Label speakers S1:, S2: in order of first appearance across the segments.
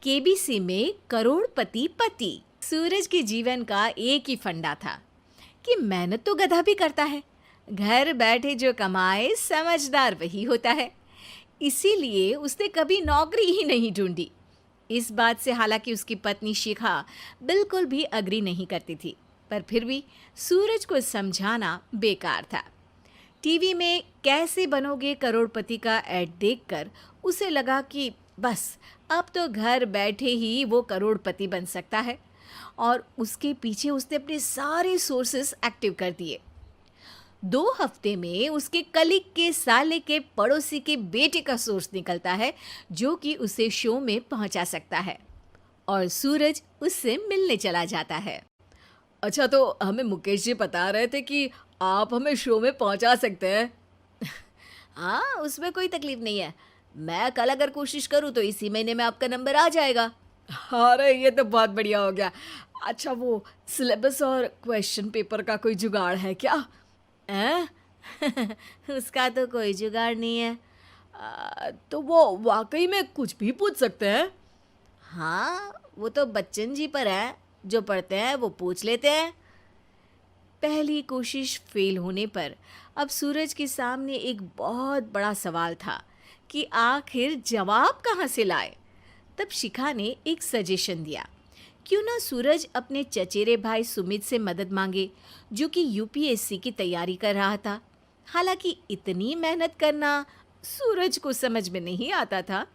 S1: KBC में करोड़पति पति। सूरज के जीवन का एक ही फंडा था कि मेहनत तो गधा भी करता है, घर बैठे जो कमाए समझदार वही होता है। इसीलिए उसने कभी नौकरी ही नहीं ढूंढी। इस बात से हालांकि उसकी पत्नी शिखा बिल्कुल भी अग्री नहीं करती थी, पर फिर भी सूरज को समझाना बेकार था। टीवी में कैसे बनोगे करोड़पति का ऐड देखकर उसे लगा कि बस अब तो घर बैठे ही वो करोड़पति बन सकता है, और उसके पीछे उसने अपने सारे सोर्सेस एक्टिव कर दिए। 2 हफ्ते में उसके कलीग के साले के पड़ोसी के बेटे का सोर्स निकलता है जो कि उसे शो में पहुंचा सकता है, और सूरज उससे मिलने चला जाता है।
S2: अच्छा, तो हमें मुकेश जी बता रहे थे कि आप हमें शो में पहुंचा सकते हैं।
S1: हाँ, उसमें कोई तकलीफ नहीं है। मैं कल अगर कोशिश करूँ तो इसी महीने में आपका नंबर आ जाएगा।
S2: अरे ये तो बहुत बढ़िया हो गया। अच्छा, वो सिलेबस और क्वेश्चन पेपर का कोई जुगाड़ है क्या?
S1: हैं? उसका तो कोई जुगाड़ नहीं है।
S2: तो वो वाकई में कुछ भी पूछ सकते हैं?
S1: हाँ, वो तो बच्चन जी पर है, जो पढ़ते हैं वो पूछ लेते हैं। पहली कोशिश फेल होने पर अब सूरज के सामने एक बहुत बड़ा सवाल था कि आखिर जवाब कहाँ से लाए। तब शिखा ने एक सजेशन दिया, क्यों ना सूरज अपने चचेरे भाई सुमित से मदद मांगे, जो कि यूपीएससी की तैयारी कर रहा था। हालांकि इतनी मेहनत करना सूरज को समझ में नहीं आता था,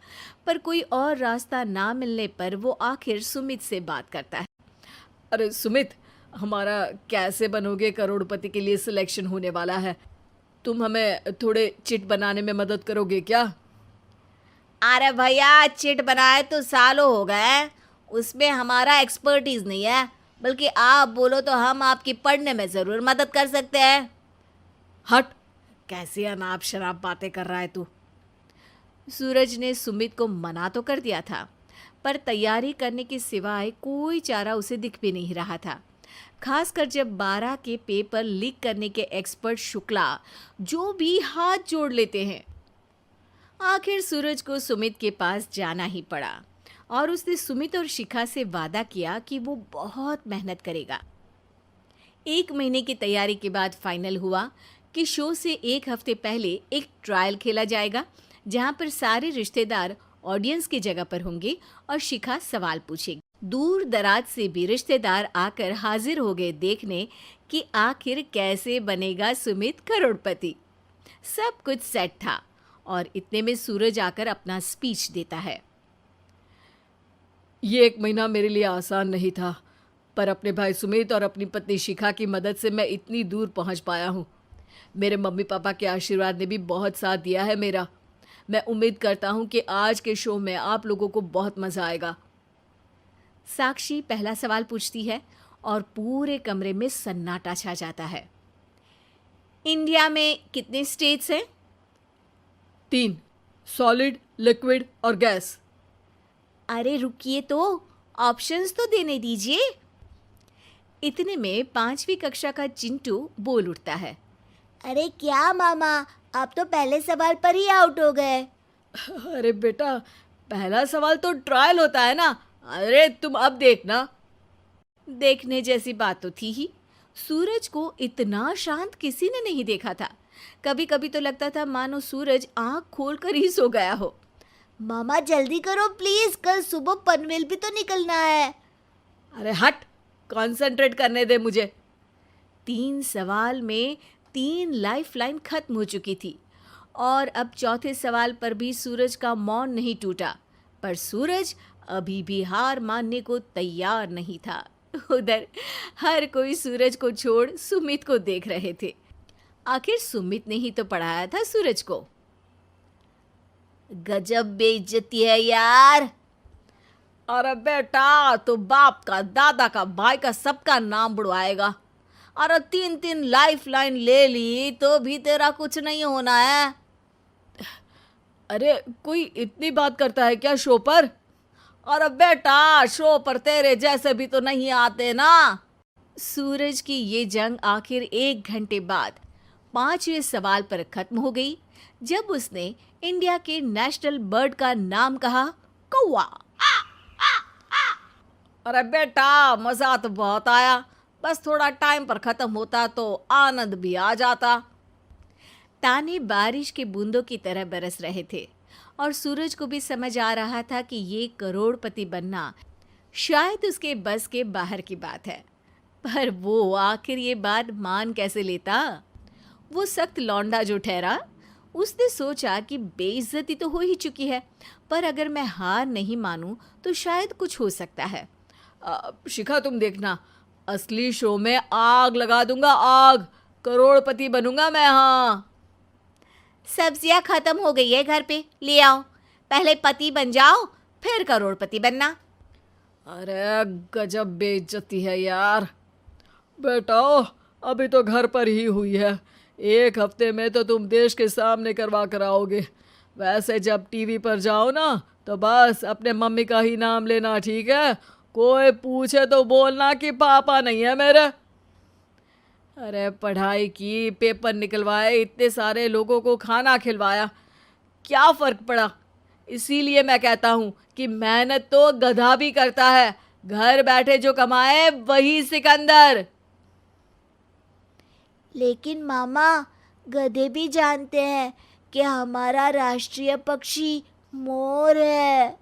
S1: पर कोई और रास्ता ना मिलने पर वो आखिर सुमित से बात करता है।
S2: अरे सुमित, हमारा कैसे बनोगे करोड़पति के लिए सिलेक्शन होने वाला है। तुम हमें थोड़े चिट बनाने में मदद करोगे क्या?
S1: अरे भैया, चिट बनाए तो सालों हो गए, उसमें हमारा एक्सपर्टीज नहीं है, बल्कि आप बोलो तो हम आपकी पढ़ने में ज़रूर मदद कर सकते हैं।
S2: हट, कैसी अनाप शराब बातें कर रहा है तू।
S1: सूरज ने सुमित को मना तो कर दिया था, पर तैयारी करने के सिवाय कोई चारा उसे दिख भी नहीं रहा था। खासकर जब 12 के पेपर लीक करने के एक्सपर्ट शुक्ला जो भी हाथ जोड़ लेते हैं। आखिर सूरज को सुमित के पास जाना ही पड़ा, और उसने सुमित और शिखा से वादा किया कि वो बहुत मेहनत करेगा। 1 महीने की तैयारी के बाद फाइनल हुआ कि शो से 1 हफ्ते पहले एक ट्रायल खेला जाएगा, जहां पर सारे रिश्तेदार ऑडियंस की जगह पर होंगे और शिखा सवाल पूछेगी। दूर दराज से भी रिश्तेदार आकर हाजिर हो गए देखने कि आखिर कैसे बनेगा सुमित करोड़पति। सब कुछ सेट था, और इतने में सूरज आकर अपना स्पीच देता है।
S2: ये 1 महीना मेरे लिए आसान नहीं था, पर अपने भाई सुमित और अपनी पत्नी शिखा की मदद से मैं इतनी दूर पहुंच पाया हूँ। मेरे मम्मी पापा के आशीर्वाद ने भी बहुत साथ दिया है मेरा। मैं उम्मीद करता हूँ कि आज के शो में आप लोगों को बहुत मज़ा आएगा।
S1: साक्षी पहला सवाल पूछती है और पूरे कमरे में सन्नाटा छा जाता है। इंडिया में कितने स्टेट्स हैं?
S2: 3, सॉलिड, लिक्विड और गैस।
S1: अरे रुकिए, तो ऑप्शंस तो देने दीजिए। इतने में 5वीं कक्षा का चिंटू बोल उठता है।
S3: अरे क्या मामा, आप तो पहले सवाल पर ही आउट हो गए।
S2: अरे बेटा, पहला सवाल तो ट्रायल होता है ना। अरे तुम अब देखना।
S1: देखने जैसी बात तो थी ही। सूरज को इतना शांत किसी ने नहीं देखा था। कभी कभी तो लगता था मानो सूरज आंख खोलकर ही सो गया हो।
S3: मामा जल्दी करो प्लीज, कल सुबह पनवेल भी तो निकलना है।
S2: अरे हट, कंसंट्रेट करने दे मुझे।
S1: 3 सवाल में 3 लाइफलाइन खत्म हो चुकी थी, और अब चौथे सवाल पर भी सूरज का मौन नहीं टूटा। पर सूरज अभी भी हार मानने को तैयार नहीं था। उधर हर कोई सूरज को छोड़ सुमित को देख रहे थे। आखिर सुमित ने ही तो पढ़ाया था सूरज को।
S3: गजब बेइज्जती है यार।
S2: अरे बेटा, तो बाप का, दादा का, भाई का, सबका नाम बुड़वाएगा।
S1: अरे 3 लाइफलाइन ले ली तो भी तेरा कुछ नहीं होना है।
S2: अरे कोई इतनी बात करता है क्या शो पर?
S1: अरे बेटा, शो पर तेरे जैसे भी तो नहीं आते ना। सूरज की ये जंग आखिर 1 घंटे बाद 5वें सवाल पर खत्म हो गई, जब उसने इंडिया के नेशनल बर्ड का नाम कहा, कौवा।
S2: अरे बेटा, मज़ा तो बहुत आया, बस थोड़ा टाइम पर ख़त्म होता तो आनंद भी आ जाता।
S1: ताने बारिश के बूंदों की तरह बरस रहे थे और सूरज को भी समझ आ रहा था कि ये करोड़पति बनना शायद उसके बस के बाहर की बात है। पर वो आखिर ये बात मान कैसे लेता? वो सख्त लौंडा जो ठहरा, उसने सोचा कि बेइज्जती तो हो ही चुकी है, पर अगर मैं हार नहीं मानूं तो शायद कुछ हो सकता है।
S2: शिखा, तुम देखना, असली शो में आग लगा दूंगा, आग, करोड़पति बनूंगा मैं। हाँ,
S1: सब्जियां खत्म हो गई है घर पे, ले आओ। पहले पति बन जाओ, फिर करोड़पति बनना।
S2: अरे गजब बेइज्जती है यार। बेटा, अभी तो घर पर ही हुई है, 1 हफ्ते में तो तुम देश के सामने करवा कर आओगे। वैसे जब टीवी पर जाओ ना तो बस अपने मम्मी का ही नाम लेना, ठीक है? कोई पूछे तो बोलना कि पापा नहीं है मेरे। अरे पढ़ाई की, पेपर निकलवाए, इतने सारे लोगों को खाना खिलवाया, क्या फ़र्क पड़ा? इसीलिए मैं कहता हूँ कि मेहनत तो गधा भी करता है, घर बैठे जो कमाए वही सिकंदर।
S3: लेकिन मामा, गधे भी जानते हैं कि हमारा राष्ट्रीय पक्षी मोर है।